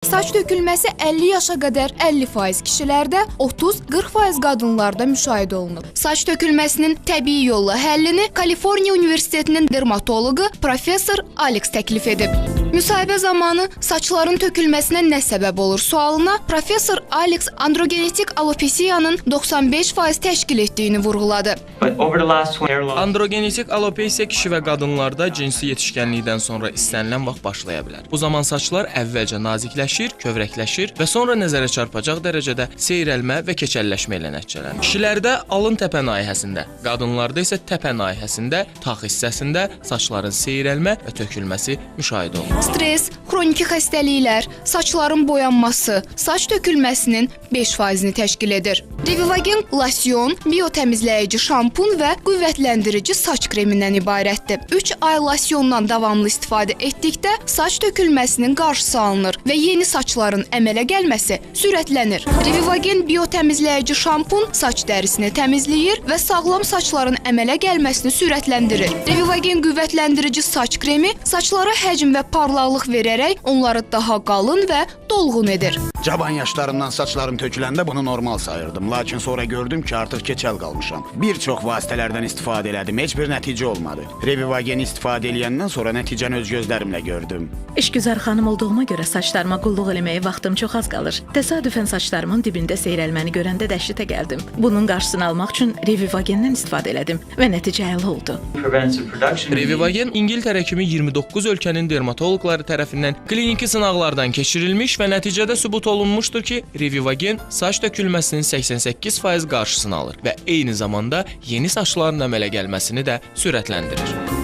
Saç tökülməsi 50 yaşa qədər 50% kişilərdə, 30-40% qadınlarda müşahidə olunur. Saç tökülməsinin təbii yolla həllini Kaliforniya Universitetinin dermatoloqu professor Alex təklif edib. Müsahibə zamanı saçların tökülməsinə nə səbəb olur sualına professor Alex androgenetik alopesiyanın 95% təşkil etdiyini vurğuladı. Androgenetik alopesiya kişi və qadınlarda cinsi yetişkənlikdən sonra istənilən vaxt başlaya bilər. Bu zaman saçlar əvvəlcə nazikləşir, kövrəkləşir və sonra nəzərə çarpacaq dərəcədə seyrəlmə və keçəlləşmə ilə nəticələnir. Kişilərdə alın təpə nahiyəsində, qadınlarda isə təpə nahiyəsində, tağ hissəsində saçların seyrəlmə və tökülməsi müşahidə olunur. Stress, xroniki xəstəliklər, saçların boyanması, saç tökülməsinin 5%-ni təşkil edir. Revivagen losyon, biotəmizləyici şampun və qüvvətləndirici saç kremindən ibarətdir. 3 ay losyondan davamlı istifadə etdikdə saç tökülməsinin qarşısı alınır və yeni saçların əmələ gəlməsi sürətlənir. Revivagen biotəmizləyici şampun saç dərisini təmizləyir və sağlam saçların əmələ gəlməsini sürətləndirir. Revivagen qüvvətləndirici saç kremi saçlara həcm və parlaqlıq verərək onları daha qalın və dolğun edir. Cavan yaşlarımdan saçlarım töküləndə bunu normal sayırdım. Lakin sonra gördüm ki, artıq keçəl qalmışam. Bir çox vasitələrdən istifadə elədim, heç bir nəticə olmadı. Revivageni istifadə eləyəndən sonra nəticəni öz gözlərimlə gördüm. İşgüzar xanım olduğuma görə saçlarıma qulluq eləməyə vaxtım çox az qalır. Təsadüfən saçlarımın dibində seyrəlməni görəndə dəhşətə gəldim. Bunun qarşısını almaq üçün Revivagendən istifadə elədim və nəticə əla oldu. Revivagen İngiltərə kimi 29 ölkənin dermatoloqları tərəfindən kliniki sınaqlardan keçirilmiş və nəticədə sübut olunmuşdur ki, Revivagen saç tökülməsinin 88% qarşısını alır və eyni zamanda yeni saçların əmələ gəlməsini də sürətləndirir.